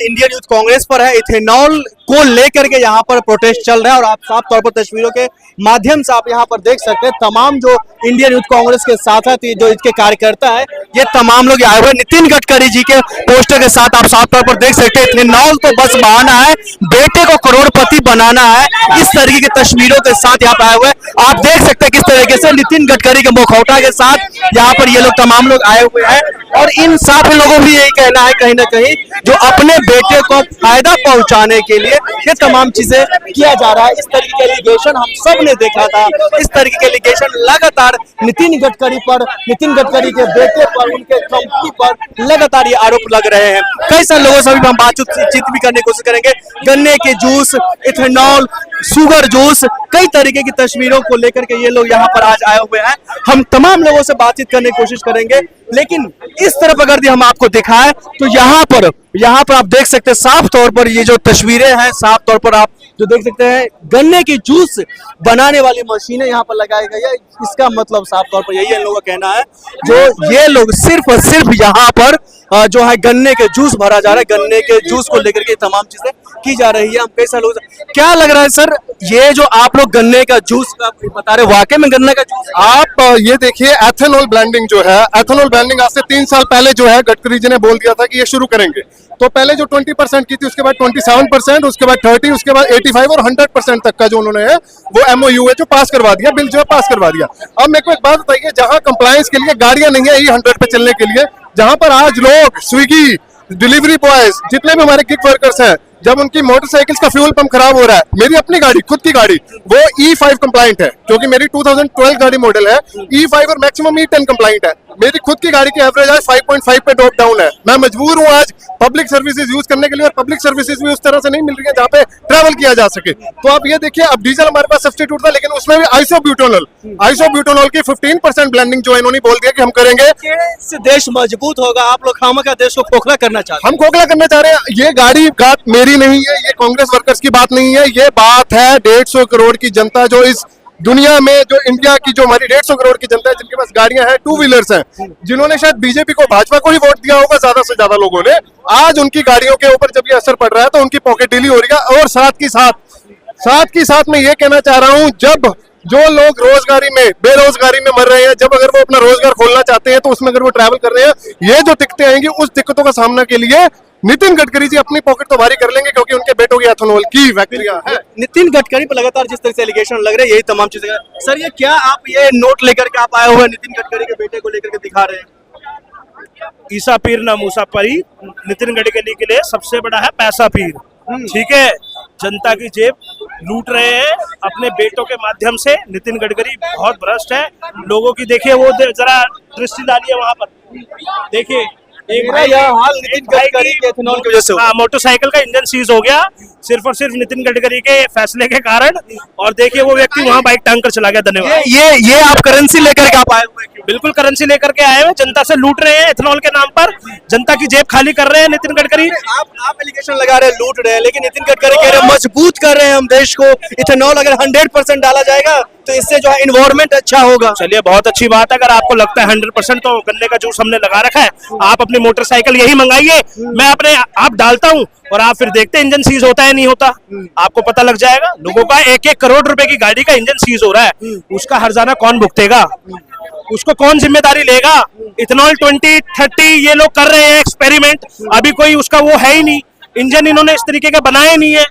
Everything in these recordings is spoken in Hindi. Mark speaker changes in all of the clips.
Speaker 1: इंडियन यूथ कांग्रेस पर है। इथेनॉल को लेकर के यहाँ पर प्रोटेस्ट चल रहा है और आप साफ तौर पर तस्वीरों के माध्यम से आप यहाँ पर देख सकते हैं तमाम जो इंडियन यूथ कांग्रेस के साथ है, जो इसके कार्यकर्ता है, ये तमाम लोग आए हुए। नितिन गडकरी जी के पोस्टर के साथ आप साफ तौर पर देख सकते हैं इथेनॉल तो बस बहाना है, बेटे को करोड़पति बनाना है, इस तरीके की तस्वीरों के साथ यहाँ पर आए हुए। आप देख सकते हैं किस तरीके से नितिन गडकरी के मुखौटा के साथ यहाँ पर ये लोग तमाम लोग आए हुए हैं और इन साथ लोगों भी यही कहना है कहीं ना कहीं जो अपने बेटे को फायदा पहुंचाने के लिए ये तमाम चीजें किया जा रहा है। इस तरीके के एलिगेशन हम सब ने देखा था, इस तरीके के एलिगेशन लगातार नितिन गडकरी पर, नितिन गडकरी के बेटे पर, उनके कंपनी पर लगातार ये आरोप लग रहे हैं। कई सारे लोगों से भी हम बातचीत भी करने की कोशिश करेंगे। गन्ने के जूस, इथेनॉल, शुगर जूस, कई तरीके की तस्वीरों को लेकर के ये लोग यहाँ पर आज आए हुए हैं। हम तमाम लोगों से बातचीत करने की कोशिश करेंगे, लेकिन इस तरफ अगर हम आपको दिखाएं तो यहाँ पर आप देख सकते हैं साफ तौर पर ये जो तस्वीरें हैं, साफ तौर पर आप जो देख सकते हैं गन्ने की जूस बनाने वाली मशीनें यहाँ पर लगाई गई है। इसका मतलब साफ तौर पर यही है, लोगों का कहना है जो ये लोग सिर्फ और सिर्फ यहाँ पर जो है गन्ने के जूस भरा जा रहा है, गन्ने के जूस को लेकर के तमाम चीजें की जा रही है। हम कैसा लोग क्या लग रहा है सर, ये जो आप लोग गन्ने का जूस का बता रहे, वाकई में गन्ने का जूस?
Speaker 2: आप ये देखिए एथेनॉल ब्लेंडिंग जो है, एथेनॉल ब्लेंडिंग आज से 3 साल पहले जो है गडकरी जी ने बोल दिया था कि ये शुरू करेंगे। तो पहले जो 20% की थी, उसके बाद 27%, उसके बाद 30%, उसके बाद 85% और 100% तक का जो उन्होंने है वो MOU है जो पास करवा दिया, बिल जो है पास करवा दिया। अब मेरे को एक बात बताइए, जहां कंप्लायंस के लिए गाड़ियां नहीं है E100 पे चलने के लिए, जहां पर आज लोग स्विगी, डिलीवरी बॉयज, जितने भी हमारे गिग वर्कर्स हैं, जब उनकी मोटरसाइकिल्स का फ्यूल पंप खराब हो रहा है, मेरी अपनी गाड़ी, खुद की गाड़ी, वो E5 कंप्लाइंट है क्योंकि मेरी 2012 गाड़ी मॉडल है, E5 और मैक्सिमम E10 कंप्लाइंट है। मेरी खुद की गाड़ी की एवरेज आज 5.5 पे ड्रॉप डाउन है। मैं मजबूर हूँ आज पब्लिक सर्विसेज यूज करने के लिए और पब्लिक सर्विसेज भी उस तरह से नहीं मिल रही है जहाँ पे ट्रैवल किया जा सके। तो आप ये देखिए, अब डीजल हमारे पास सब्स्टिट्यूट था, लेकिन उसमें भी आइसोब्यूटेनॉल की 15% ब्लेंडिंग जो इन्होंने बोल दिया कि हम करेंगे।
Speaker 1: इससे देश मजबूत होगा। आप लोग खामखा देश को खोखला करना चाहते हैं।
Speaker 2: हम खोखला करना चाह रहे हैं। ये गाड़ी बात मेरी नहीं है, ये कांग्रेस वर्कर्स की बात नहीं है, ये बात है 150 करोड़ की जनता जो इस दुनिया में, जो इंडिया की जो हमारी 150 करोड़ की जनता है जिनके पास गाड़ियां हैं, 2 व्हीलर्स हैं, जिन्होंने शायद बीजेपी को, भाजपा को ही वोट दिया होगा ज्यादा से ज्यादा लोगों ने। आज उनकी गाड़ियों के ऊपर जब ये असर पड़ रहा है तो उनकी पॉकेट ढीली हो रही है। और साथ की साथ मैं ये कहना चाह रहा हूं, जब जो लोग रोजगारी में, बेरोजगारी में मर रहे हैं, जब अगर वो अपना रोजगार खोलना चाहते हैं तो उसमें अगर वो ट्रैवल कर रहे हैं, ये जो दिक्कतें आएंगी, उस दिक्कतों का सामना के लिए नितिन गडकरी जी अपनी पॉकेट तो भारी कर लेंगे क्योंकि उनके बेटों की एथेनॉल की फैक्ट्रियां हैं।
Speaker 1: नितिन गडकरी पर लगातार जिस तरह से एलिगेशन लग रहे हैं, यही तमाम चीजें। सर, ये क्या आप ये नोट लेकर के आप आए हुए नितिन गडकरी के बेटे को लेकर के दिखा रहे हैं?
Speaker 3: ईसा पीर ना मूसा परी, नितिन गडकरी के लिए सबसे बड़ा है पैसा पीर। ठीक है, जनता की जेब लूट रहे हैं अपने बेटों के माध्यम से। नितिन गडकरी बहुत भ्रष्ट है। लोगों की देखिए, वो जरा दृष्टि डालिए वहां पर, देखिए एक भाई
Speaker 1: हाल नितिन गडकरी के एथेनॉल की वजह से,
Speaker 3: मोटरसाइकिल का इंजन सीज हो गया सिर्फ और सिर्फ नितिन गडकरी के फैसले के कारण। और देखिए वो व्यक्ति वहां बाइक टांग कर चला गया। धन्यवाद।
Speaker 1: ये आप करेंसी लेकर के आप आए हुए?
Speaker 3: बिल्कुल करेंसी लेकर के आए हुए, जनता से लूट रहे हैं एथेनॉल के नाम पर, जनता की जेब खाली कर रहे हैं नितिन गडकरी।
Speaker 1: आप एलिगेशन लगा रहे हैं लूट रहे हैं, लेकिन नितिन गडकरी कह रहे हैं मजबूत कर रहे हैं हम देश को। इथेनॉल अगर 100% डाला जाएगा तो इससे जो है एनवायरमेंट अच्छा होगा।
Speaker 3: चलिए, बहुत अच्छी बात है। अगर आपको लगता है 100%, तो गन्ने का जूस हमने लगा रखा है, आप अपनी मोटरसाइकिल यही मंगाइए, मैं अपने आप डालता हूँ और आप फिर देखते हैं इंजन सीज होता है नहीं होता, आपको पता लग जाएगा। लोगों का 1-1 करोड़ रुपए की गाड़ी का इंजन सीज हो रहा है, उसका हर्जाना कौन भुगतेगा, उसको कौन जिम्मेदारी लेगा? इथेनॉल 2030 ये लोग कर रहे हैं एक्सपेरिमेंट, अभी कोई उसका वो है ही नहीं, इंजन इन्होंने इस तरीके का बनाया नहीं है,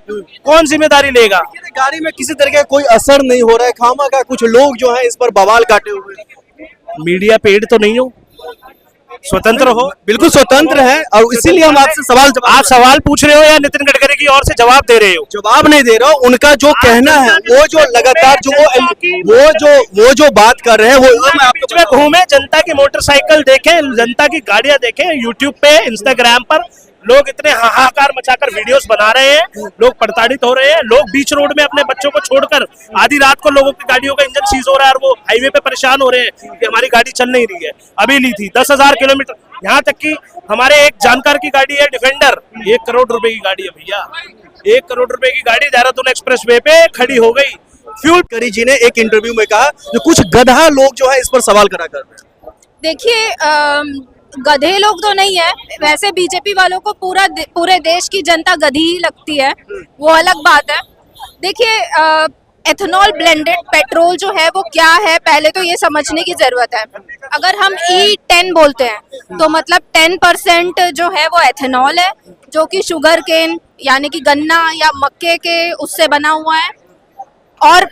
Speaker 3: कौन जिम्मेदारी लेगा?
Speaker 1: गाड़ी में किसी तरह का कोई असर नहीं हो रहा है, खामा का कुछ लोग जो है इस पर बवाल काटे हुए हैं।
Speaker 3: मीडिया पेड तो नहीं हो, स्वतंत्र हो।
Speaker 1: बिल्कुल स्वतंत्र है और इसीलिए हम आपसे
Speaker 3: आप सवाल पूछ रहे हो या नितिन गडकरी की ओर से जवाब दे रहे हो?
Speaker 1: जवाब नहीं दे रहा हूँ, उनका जो कहना है, वो जो लगातार वो जो बात कर रहे हैं, वो
Speaker 3: बीच में घूमे, जनता की मोटरसाइकिल देखें, जनता की गाड़ियां देखें, यूट्यूब पे, इंस्टाग्राम पर लोग इतने हाहाकार मचाकर वीडियोस बना रहे हैं, लोग प्रताड़ित हो रहे हैं, लोग बीच रोड में अपने बच्चों को छोड़कर आधी रात को लोगों की गाड़ियों का इंजन सीज हो रहा है और वो हाईवे पे परेशान हो रहे हैं कि हमारी गाड़ी चल नहीं रही है। अभी ली थी 10,000 किलोमीटर, यहाँ तक कि हमारे एक जानकार की गाड़ी है डिफेंडर, 1 करोड़ रुपए की गाड़ी है भैया, 1 करोड़ रुपए की गाड़ी देहरादून एक्सप्रेस वे पे खड़ी हो गई।
Speaker 1: फ्यूल गडकरी जी ने एक इंटरव्यू में कहा जो कुछ गधा लोग जो है इस पर सवाल करा कर रहे हैं।
Speaker 4: देखिए, गधे लोग तो नहीं है, वैसे बीजेपी वालों को पूरे देश की जनता गधी ही लगती है, वो अलग बात है। देखिए एथेनॉल ब्लेंडेड पेट्रोल जो है वो क्या है, पहले तो ये समझने की जरूरत है। अगर हम E10 बोलते हैं तो मतलब 10% जो है वो एथेनॉल है, जो कि शुगर केन यानी कि गन्ना या मक्के के उससे बना हुआ है, और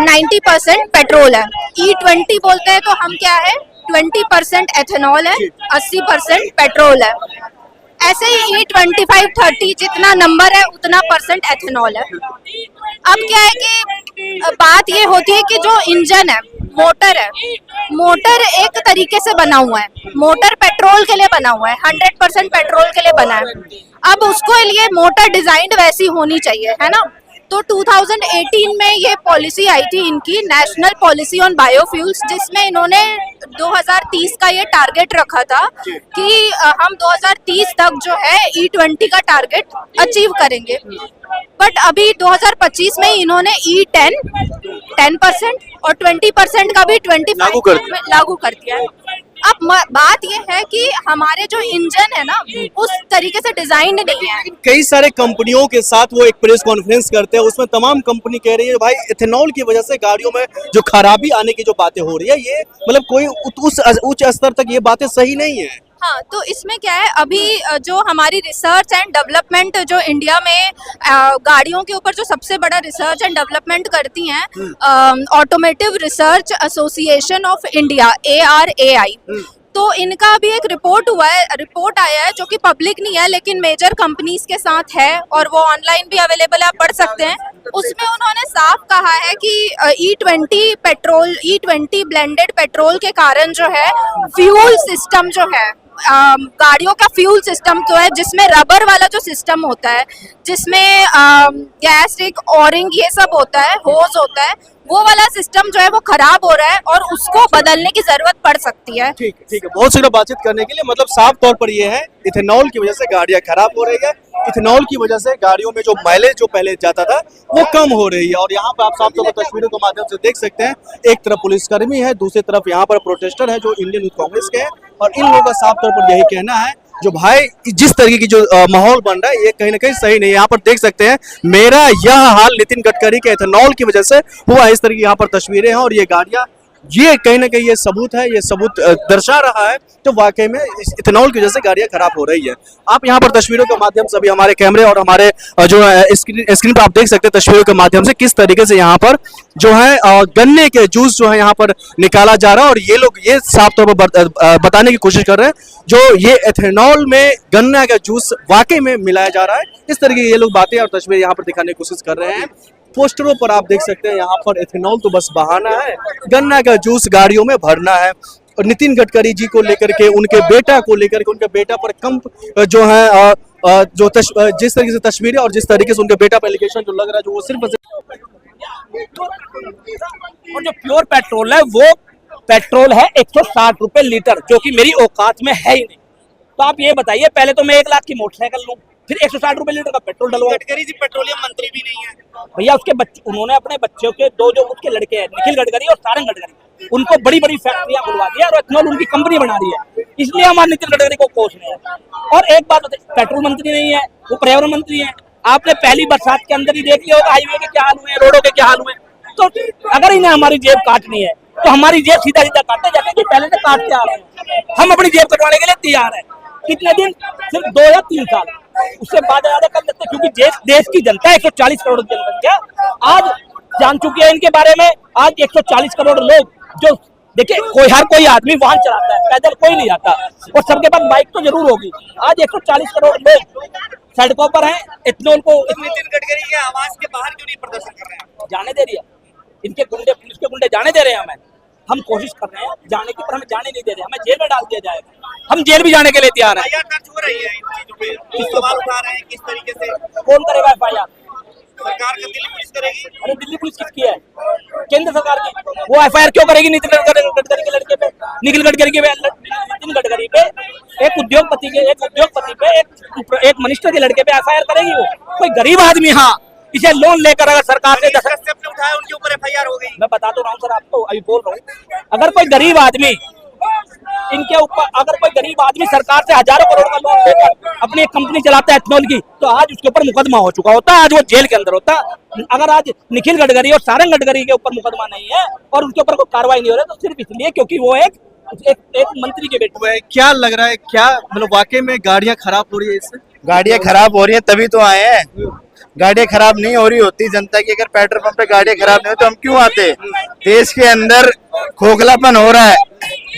Speaker 4: 90% पेट्रोल है। E20 बोलते हैं तो हम क्या है, 20% एथेनॉल है, 80% पेट्रोल है। ऐसे ही E25-30 जितना नंबर है उतना परसेंट एथेनॉल है। अब क्या है कि बात ये होती है कि जो इंजन है, मोटर है, मोटर एक तरीके से बना हुआ है, मोटर पेट्रोल के लिए बना हुआ है, 100% पेट्रोल के लिए बना है। अब उसको लिए मोटर डिजाइन वैसी होनी चाहिए, है ना। तो 2018 में ये पॉलिसी आई थी इनकी, नेशनल पॉलिसी ऑन बायोफ्यूल्स, जिसमें इन्होंने 2030 का ये टारगेट रखा था कि हम 2030 तक जो है E20 का टारगेट अचीव करेंगे। बट अभी 2025 में इन्होंने E10 10% और 20% का भी 25 में लागू कर दिया है। अब बात ये है कि हमारे जो इंजन है ना उस तरीके से डिजाइन नहीं है।
Speaker 1: कई सारे कंपनियों के साथ वो एक प्रेस कॉन्फ्रेंस करते हैं, उसमें तमाम कंपनी कह रही है भाई इथेनॉल की वजह से गाड़ियों में जो खराबी आने की जो बातें हो रही है, ये मतलब कोई उस उच्च स्तर तक ये बातें सही नहीं है।
Speaker 4: हाँ, तो इसमें क्या है, अभी जो हमारी रिसर्च एंड डेवलपमेंट जो इंडिया में गाड़ियों के ऊपर जो सबसे बड़ा रिसर्च एंड डेवलपमेंट करती हैं, automotive research association of India ARAI, तो इनका अभी एक रिपोर्ट आया है जो कि पब्लिक नहीं है लेकिन मेजर कंपनीज के साथ है और वो ऑनलाइन भी अवेलेबल है, आप पढ़ सकते हैं। उसमें उन्होंने साफ कहा है कि E20 ब्लेंडेड पेट्रोल के कारण जो है फ्यूल सिस्टम जो है, गाड़ियों का फ्यूल सिस्टम तो है जिसमें रबर वाला जो सिस्टम होता है, जिसमें गैस रिग ओरिंग ये सब होता है, होज होता है, वो वाला सिस्टम जो है वो खराब हो रहा है और उसको बदलने की जरूरत पड़ सकती है।
Speaker 1: ठीक है, बहुत सी बातचीत करने के लिए, मतलब साफ तौर पर ये है इथेनॉल की वजह से गाड़ियां खराब हो रही है, इथेनॉल की वजह से गाड़ियों में जो माइलेज जो पहले जाता था वो कम हो रही है। और यहाँ पर आप साफ तौर पर तस्वीरों के माध्यम से देख सकते हैं, एक तरफ पुलिसकर्मी है, दूसरी तरफ यहाँ पर प्रोटेस्टर है जो इंडियन यूथ कांग्रेस के हैं, और इन लोगों का साफ तौर पर यही कहना है जो भाई जिस तरीके की जो माहौल बन रहा है ये कहीं ना कहीं सही नहीं है। यहाँ पर देख सकते हैं मेरा यह हाल नितिन गडकरी के इथेनॉल की वजह से हुआ, इस तरह की यहाँ पर तस्वीरें हैं और ये गाड़ियां, ये कहीं ना कहीं ये सबूत है, ये सबूत दर्शा रहा है तो वाकई में इस इथेनॉल की वजह से गाड़ियां खराब हो रही है। आप यहाँ पर तस्वीरों के माध्यम से अभी हमारे कैमरे और हमारे जो स्क्रीन पर आप देख सकते हैं तस्वीरों के माध्यम से किस तरीके से यहाँ पर जो है गन्ने के जूस जो है यहाँ पर निकाला जा रहा है, और ये लोग ये साफ तौर पर बताने की कोशिश कर रहे हैं जो ये एथेनॉल में गन्ना का जूस वाकई में मिलाया जा रहा है। इस तरह की ये लोग बातें और तस्वीरें यहाँ पर दिखाने की कोशिश कर रहे हैं। पोस्टरों पर आप देख सकते हैं यहाँ पर एथेनॉल तो बस बहाना है, गन्ना का जूस गाड़ियों में भरना है। और नितिन गडकरी जी को लेकर के, उनके बेटा को लेकर के, उनके बेटा पर कम जो है जिस तरीके से तस्वीरें और जिस तरीके से उनके बेटा पर एलिगेशन जो लग रहा है, जो वो सिर्फ
Speaker 5: और जो प्योर पेट्रोल है वो पेट्रोल है 160 रुपए लीटर, जो कि मेरी औकात में है ही नहीं। तो आप ये बताइए, पहले तो मैं 1 लाख की मोटरसाइकिल लूं, फिर 160 रुपए लीटर का पेट्रोल डलवाऊं।
Speaker 3: गडकरी जी पेट्रोलियम मंत्री भी नहीं है
Speaker 5: भैया, उसके बच्चे, उन्होंने अपने बच्चों के दो जो उसके लड़के हैं निखिल गडकरी और सारंग गडकरी, उनको बड़ी बड़ी फैक्ट्रियां खुलवा दी और एथेनॉल उनकी कंपनी बना रही है, इसलिए हमारे नितिन गडकरी को कोस नहीं है। और एक बात बताइए, पेट्रोल मंत्री नहीं है, वो पर्यावरण मंत्री है। आपने पहली बरसात के अंदर ही देख लिया होगा हाईवे के क्या हाल हुए, रोडों के क्या हाल हुए। तो अगर इन्हें हमारी जेब काटनी है तो हमारी जेब सीधा सीधा काटते जाते, जो पहले से काटते आ रहे हैं। हम अपनी जेब कटवाने के लिए तैयार है। कितने दिन? सिर्फ 2 या 3 साल, उससे बाद ज्यादा कर सकते, क्योंकि देश की जनता 140 करोड़ जनसंख्या आज जान चुकी है इनके बारे में। आज 140 करोड़ लोग, जो देखिए हर कोई आदमी वाहन चलाता है, पैदल कोई नहीं जाता, और सबके पास बाइक तो जरूर होगी। आज 140 करोड़ लोग सड़कों पर हैं। इथेनॉल को
Speaker 3: नितिन गडकरी के आवाज के बाहर क्यों नहीं प्रदर्शन कर रहे हैं?
Speaker 5: जाने दे रही है, इनके गुंडे, पुलिस के गुंडे जाने दे रहे हैं हमें। हम कोशिश कर रहे हैं जाने की, पर हमें जाने नहीं दे रहे, हमें जेल में डाल दिया जाएगा। हम जेल भी जाने के लिए तैयार हैं।
Speaker 3: दर्ज हो रही है इन चीजों पे, किस सवाल उठा रहे हैं, किस तरीके से?
Speaker 5: कौन करेगा FIR?
Speaker 3: सरकार का, दिल्ली पुलिस करेगी?
Speaker 5: अरे दिल्ली पुलिस किसकी है? केंद्र सरकार की। वो FIR क्यों करेगी नितिन गडकरी के लड़के पे, निखिल गडकरी के नितिन गडकरी पे, एक उद्योगपति पे, एक मिनिस्टर के लड़के पे FIR करेगी? वो कोई गरीब आदमी, हाँ, इसे लोन लेकर अगर सरकार ने
Speaker 3: उठाया उनके ऊपर FIR हो गई।
Speaker 5: मैं बता तो रहा हूँ सर आपको, अभी बोल रहा हूँ, अगर कोई गरीब आदमी इनके ऊपर अगर कोई गरीब आदमी सरकार से हजारों करोड़ का लोन लेकर अपनी एक कंपनी चलाता है एथेनॉल की, तो आज उसके ऊपर मुकदमा हो चुका होता, आज वो जेल के अंदर होता। अगर आज निखिल गडकरी और सारंग गडकरी के ऊपर मुकदमा नहीं है और उनके ऊपर कोई कार्रवाई नहीं हो रही, तो सिर्फ इसलिए क्योंकि वो एक मंत्री के बेटे।
Speaker 1: वह क्या लग रहा है, क्या मतलब वाकई में गाड़ियां खराब हो रही है इससे?
Speaker 6: गाड़ियां खराब हो रही हैं तभी तो आए हैं। गाड़ियां खराब नहीं हो रही होती जनता की, अगर पेट्रोल पंप पे गाड़ियां खराब नहीं होती तो हम क्यों आते? देश के अंदर खोखलापन हो रहा है,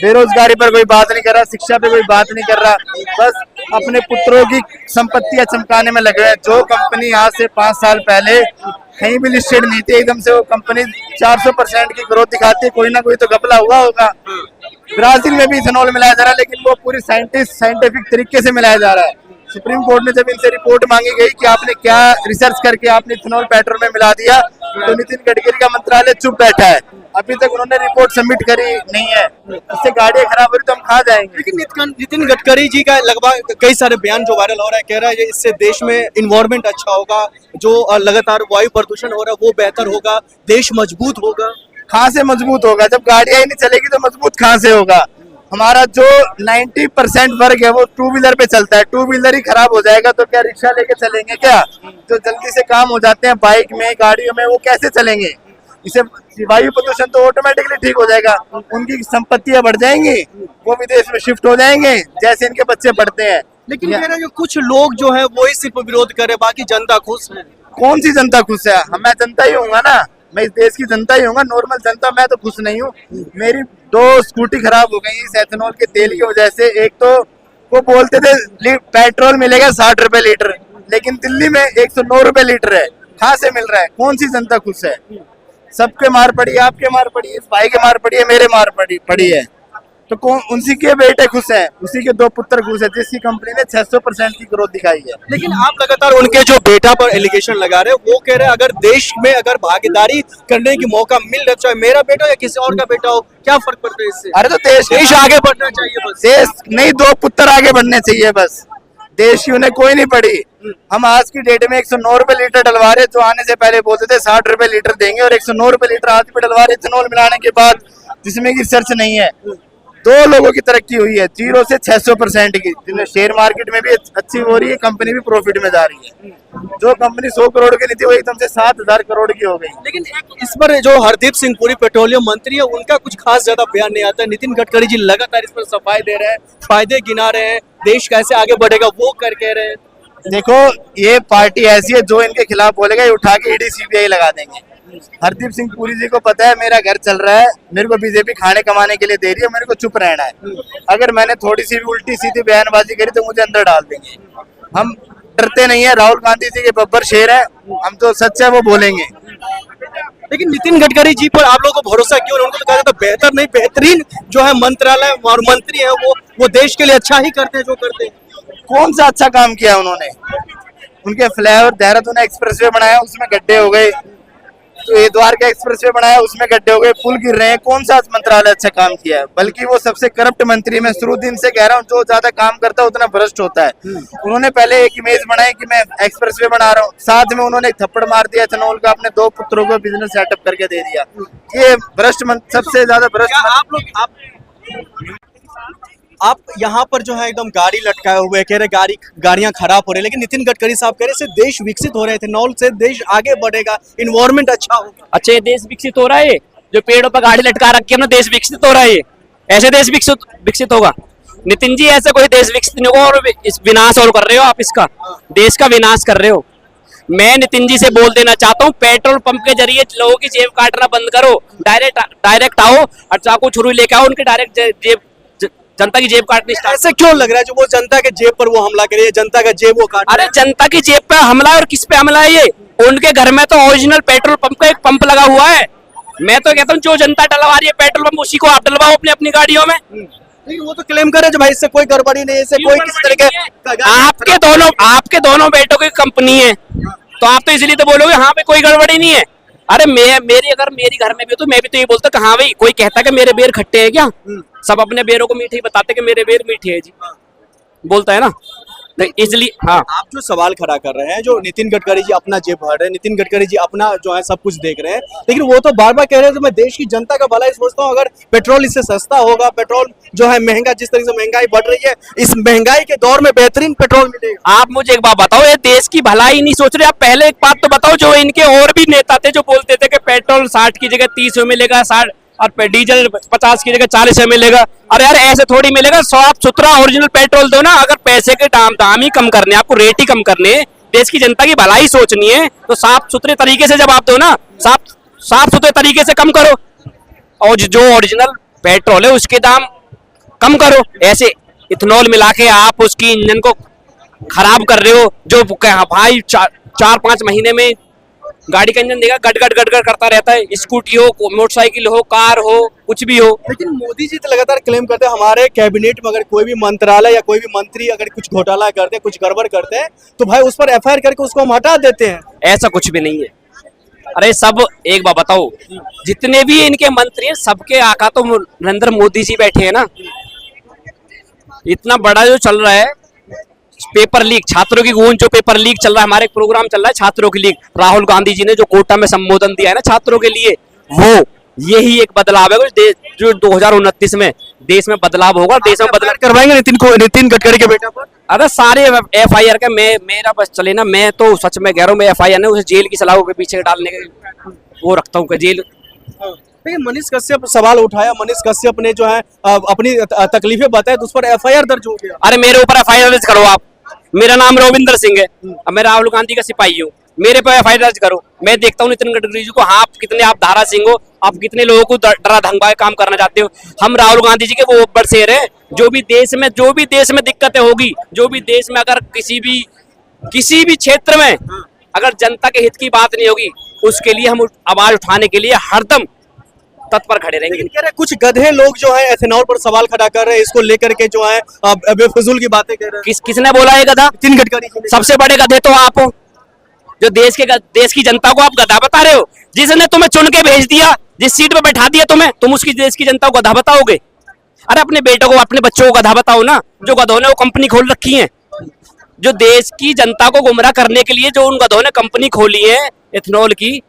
Speaker 6: बेरोजगारी पर कोई बात नहीं कर रहा, शिक्षा पे कोई बात नहीं कर रहा, बस अपने पुत्रों की संपत्तियां चमकाने में लगे हैं। जो कंपनी आज से 5 साल पहले कहीं भी लिस्टेड नहीं थी, एकदम से वो कंपनी 400% की ग्रोथ दिखाती है, कोई ना कोई तो घपला हुआ होगा। ब्राजील में भी इथेनॉल मिलाया जा रहा है, लेकिन वो पूरी साइंटिफिक तरीके से मिलाया जा रहा है। सुप्रीम कोर्ट ने जब इनसे रिपोर्ट मांगी गई कि आपने क्या रिसर्च करके आपने इथेनॉल पेट्रोल में मिला दिया, तो नितिन गडकरी का मंत्रालय चुप बैठा है, अभी तक उन्होंने रिपोर्ट सबमिट करी नहीं है। इससे गाड़ियां खराब हो रही तो हम कहाँ जाएंगे?
Speaker 1: लेकिन नितिन गडकरी जी का लगभग कई सारे बयान जो वायरल हो रहा है, कह रहा है इससे देश में इन्वायरमेंट अच्छा होगा, जो लगातार वायु प्रदूषण हो रहा है वो बेहतर होगा, देश मजबूत होगा।
Speaker 6: कहाँ से मजबूत होगा? जब गाड़ियां ही नहीं चलेगी तो मजबूत कहाँ से होगा? हमारा जो 90% वर्ग है वो 2 व्हीलर पे चलता है, 2 व्हीलर ही खराब हो जाएगा तो क्या रिक्शा लेके चलेंगे क्या? जो जल्दी से काम हो जाते हैं बाइक में, गाड़ियों में, वो कैसे चलेंगे? इसे वायु प्रदूषण तो ऑटोमेटिकली ठीक हो जाएगा, उनकी संपत्तियां बढ़ जाएंगी, वो विदेश में शिफ्ट हो जाएंगे जैसे इनके बच्चे बढ़ते हैं।
Speaker 1: लेकिन कह रहे हैं जो कुछ लोग जो है वो ही सिर्फ विरोध करे, बाकी जनता खुश है।
Speaker 6: कौन सी जनता खुश है? मैं जनता ही हूँ ना, मैं इस देश की जनता ही हूँ, नॉर्मल जनता। मैं तो खुश नहीं हूँ। मेरी 2 स्कूटी खराब हो गई इस एथेनॉल के तेल की वजह से। एक तो वो बोलते थे पेट्रोल मिलेगा 60 रुपए लीटर, लेकिन दिल्ली में 109 रुपए लीटर है। कहाँ से मिल रहा है? कौन सी जनता खुश है? सबके मार पड़ी, आपके मार पड़ी, इस भाई के मार पड़ी है, मेरे मार पड़ी है, तो कौन? उसी के बेटे खुश है, उसी के 2 पुत्र खुश है, जिसकी कंपनी ने 600% की ग्रोथ दिखाई है।
Speaker 1: लेकिन आप लगातार उनके जो बेटा पर एलिगेशन लगा रहे हैं, वो कह रहे हैं अगर देश में अगर भागीदारी करने की मौका मिल रहा, चाहे मेरा बेटा हो या किसी और का बेटा हो, क्या फर्क पड़ता है इससे?
Speaker 6: अरे तो देश
Speaker 1: आगे बढ़ना चाहिए बस।
Speaker 6: देश नहीं, 2 पुत्र आगे बढ़ने चाहिए बस। देश की उन्हें कोई नहीं पड़ी। हम आज की डेट में 109 रुपए लीटर डलवा रहे, जो आने से पहले बोलते थे 60 रुपए लीटर देंगे, और 109 रुपए लीटर आज भी डलवा रहे इथेनॉल मिलाने के बाद, जिसमें की रिसर्च नहीं है। 2 लोगों की तरक्की हुई है, 0 से 600% की, जिनमें शेयर मार्केट में भी अच्छी हो रही है, कंपनी भी प्रॉफिट में जा रही है। जो कंपनी 100 करोड़ की नहीं थी वो एकदम से 7000 करोड़ की हो गई।
Speaker 1: लेकिन इस पर जो हरदीप सिंह पुरी पेट्रोलियम मंत्री है, उनका कुछ खास ज्यादा बयान नहीं आता है। नितिन गडकरी जी लगातार इस पर सफाई दे रहे हैं, फायदे गिना रहे हैं, देश कैसे आगे बढ़ेगा वो कर कह रहे हैं।
Speaker 6: देखो, ये पार्टी ऐसी है, जो इनके खिलाफ बोलेगा ये उठा के ईडी सीबीआई लगा देंगे। हरदीप सिंह पुरी जी को पता है मेरा घर चल रहा है, मेरे को बीजेपी खाने कमाने के लिए दे रही है, मेरे को चुप रहना है। अगर मैंने थोड़ी सी भी उल्टी सीधी बयानबाजी करी तो मुझे अंदर डाल देंगे। हम डरते नहीं है, राहुल गांधी जी के बब्बर शेर है, हम तो सच है वो बोलेंगे।
Speaker 1: लेकिन नितिन गडकरी जी पर आप लोगों को भरोसा क्यों नहीं? उनको तो कहा जाता है बेहतर नहीं, बेहतरीन जो है मंत्रालय और मंत्री है वो देश के लिए अच्छा ही करते हैं जो करते हैं।
Speaker 6: कौन सा अच्छा काम किया उन्होंने? उनके फ्लाईओवर देहरादून एक्सप्रेसवे बनाया, उसमें गड्ढे हो गए, तो ये द्वारका एक्सप्रेसवे बनाया, उसमें गड्ढे हो गए, पुल गिर रहे हैं। कौन सा मंत्रालय अच्छा काम किया है? बल्कि वो सबसे करप्ट मंत्री, मैं शुरू दिन से कह रहा हूँ, जो ज्यादा काम करता है उतना भ्रष्ट होता है। उन्होंने पहले एक इमेज बनाई कि मैं एक्सप्रेसवे बना रहा हूँ, साथ में उन्होंने एक थप्पड़ मार दिया एथेनॉल का, अपने 2 पुत्रों को बिजनेस सेटअप करके दे दिया। ये भ्रष्ट सबसे ज्यादा भ्रष्ट।
Speaker 1: आप यहाँ पर जो है एकदम गाड़ी लटकाए हुए, कह रहे गाड़ियां खराब हो रही है, लेकिन नितिन गडकरी साहब कह रहे इससे देश विकसित हो रहे थे, इथेनॉल से देश आगे बढ़ेगा, इन्वायरमेंट अच्छा होगा।
Speaker 7: अच्छा, ये देश विकसित हो रहा है? जो पेड़ों पर गाड़ी लटका रखी है ना, देश विकसित हो रहा है? ऐसे देश विकसित होगा? नितिन जी, ऐसे कोई देश विकसित नहीं होगा, और इस विनाश और कर रहे हो आप, इसका देश का विनाश कर रहे हो। मैं नितिन जी से बोल देना चाहता हूँ, पेट्रोल पंप के जरिए लोगों की जेब काटना बंद करो। डायरेक्ट आओ और चाकू छुरी लेके आओ, उनके डायरेक्ट जनता की जेब काटनी स्टार्ट।
Speaker 1: ऐसे क्यों लग रहा है जो वो जनता के जेब पर वो हमला करे, जनता का जेब वो काट?
Speaker 7: अरे जनता की जेब पे हमला है, और किस पे हमला है? ये उनके घर में तो ओरिजिनल पेट्रोल पंप का एक पंप लगा हुआ है। मैं तो कहता हूँ जो जनता डलवा रही है पेट्रोल पंप, उसी को आप डलवाओ अपनी गाड़ियों में।
Speaker 1: लेकिन वो तो क्लेम करे भाई इससे कोई गड़बड़ी नहीं है, इससे कोई किसी तरह के।
Speaker 7: आपके दोनों बेटों की कंपनी है, तो आप तो इसलिए तो बोलोगे हाँ भाई कोई गड़बड़ी नहीं है। अरे अगर मेरी घर में भी हो तो मैं भी तो ये बोलता कि हाँ भाई, कोई कहता कि मेरे बेर खट्टे हैं क्या? सब अपने बेरों को मीठे ही बताते कि मेरे बेर मीठे है जी, बोलता है ना। तो इसलिए हाँ,
Speaker 1: आप जो सवाल खड़ा कर रहे हैं, जो नितिन गडकरी जी अपना जेब भर रहे हैं, नितिन गडकरी जी अपना जो है सब कुछ देख रहे हैं, लेकिन वो तो बार बार कह रहे हैं कि मैं देश की जनता का भला ही सोचता हूँ। अगर पेट्रोल इससे सस्ता होगा, पेट्रोल जो है महंगा, जिस तरीके से महंगाई बढ़ रही है, इस महंगाई के दौर में बेहतरीन पेट्रोल मिलेगा।
Speaker 7: आप मुझे एक बात बताओ, ये देश की भलाई नहीं सोच रहे आप? पहले एक बात तो बताओ, जो इनके और भी नेता थे जो बोलते थे कि पेट्रोल 60 की जगह 30 में मिलेगा, 60 और डीजल 50 की जगह 40 में मिलेगा। अरे यार ऐसे थोड़ी मिलेगा, साफ सुथरा ओरिजिनल पेट्रोल दो ना। अगर पैसे के दाम ही कम करने, आपको रेट ही कम करने, देश की जनता की भलाई सोचनी है, तो साफ सुथरे तरीके से जब आप दो ना, साफ सुथरे तरीके से कम करो, और जो ओरिजिनल पेट्रोल है उसके दाम कम करो। ऐसे इथेनॉल मिला के आप उसकी इंजन को खराब कर रहे हो, जो भाई 4-5 महीने में गाड़ी का इंजन देगा गट गट गट गट करता रहता है, स्कूटी हो, मोटरसाइकिल हो, कार हो, कुछ भी हो।
Speaker 1: लेकिन मोदी जी तो लगातार क्लेम करते हैं हमारे कैबिनेट में अगर कोई भी मंत्रालय या कोई भी मंत्री अगर कुछ घोटाला करते हैं, कुछ गड़बड़ करते हैं, तो भाई उस पर एफआईआर करके उसको हम हटा देते हैं।
Speaker 7: ऐसा कुछ भी नहीं है। अरे सब, एक बात बताओ, जितने भी इनके मंत्री हैं सबके आका तो नरेंद्र मोदी जी बैठे हैं ना। इतना बड़ा जो चल रहा है पेपर लीक, छात्रों की गूंज, जो पेपर लीक चल रहा है, हमारे प्रोग्राम चल रहा है छात्रों की लीक, राहुल गांधी जी ने जो कोटा में संबोधन दिया है ना छात्रों के लिए, वो यही एक बदलाव है जो 2029 में देश में बदलाव होगा। देश में बदलाव
Speaker 1: करवाएंगे नितिन गडकरी के बेटा पर।
Speaker 7: अरे सारे एफआईआर का मेरा बस चले ना, मैं तो सच में कह रहा हूँ, मैं एफआईआर नहीं, उसे जेल की सलाह के पीछे डालने के वो रखता हूँ कि जेल।
Speaker 1: लेकिन मनीष कश्यप सवाल उठाया, मनीष कश्यप ने जो है अपनी तकलीफें बताई, तो उस पर एफआईआर दर्ज हो गया।
Speaker 7: अरे मेरे ऊपर एफआईआर दर्ज करो आप, मेरा नाम रविंदर सिंह है, अब मैं राहुल गांधी का सिपाही हूँ, मेरे पे एफआईआर दर्ज करो। मैं देखता हूँ नितिन गडकरी जी को, हाँ आप कितने आप धारा सिंह हो, आप कितने लोगों को डरा धमका काम करना चाहते हो। हम राहुल गांधी जी के वो ऊपर शेर है, जो भी देश में दिक्कतें होगी, जो भी देश में अगर किसी भी क्षेत्र में अगर जनता के हित की बात नहीं होगी, उसके लिए हम आवाज उठाने के लिए हरदम तत्पर खड़े रहेंगे।
Speaker 1: लेकिन कह रहे कुछ गधे लोग जो है एथेनॉल पर सवाल खड़ा कर रहे हैं, इसको लेकर के जो है बेफजूल की बातें कर रहे हैं।
Speaker 7: किसने बोला है गधा?
Speaker 1: नितिन गडकरी जी ने।
Speaker 7: सबसे बड़े गधे तो आप हो, जो देश की जनता को आप गधा बता रहे हो। जिसने तुम्हें चुन के भेज दिया, जिस सीट पे बैठा दिया तुम्हें, तुम उसकी देश की जनता को गधा बताओगे? अरे अपने बेटों को, अपने बच्चों को गधा बताओ ना। जो गधों ने वो कंपनी खोल रखी है, जो देश की जनता को गुमराह करने के लिए जो उन गधों ने कंपनी खोली है इथेनॉल की,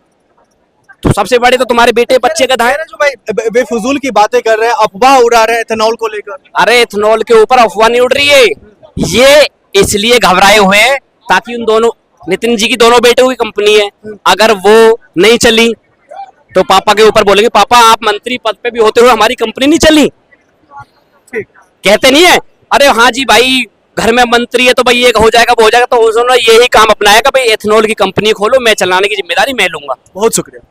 Speaker 7: तो सबसे बड़े तो तुम्हारे बेटे बच्चे गधा है।
Speaker 1: जो भाई बेफजूल की बातें कर रहे हैं, अफवाह उड़ा रहे हैं एथेनॉल को लेकर।
Speaker 7: अरे इथेनॉल के ऊपर अफवाह नहीं उड़ रही है, ये इसलिए घबराए हुए हैं ताकि उन दोनों नितिन जी की दोनों बेटों की कंपनी है, अगर वो नहीं चली तो पापा के ऊपर बोलेंगे, पापा आप मंत्री पद पे भी होते हुए हमारी कंपनी नहीं चली। कहते नहीं है, अरे हाँ जी भाई घर में मंत्री है तो भाई ये हो जाएगा वो हो जाएगा, तो उन्होंने यही काम अपनाया कि भाई एथेनॉल की कंपनी खोलो, मैं चलाने की जिम्मेदारी मैं लूंगा।
Speaker 1: बहुत शुक्रिया।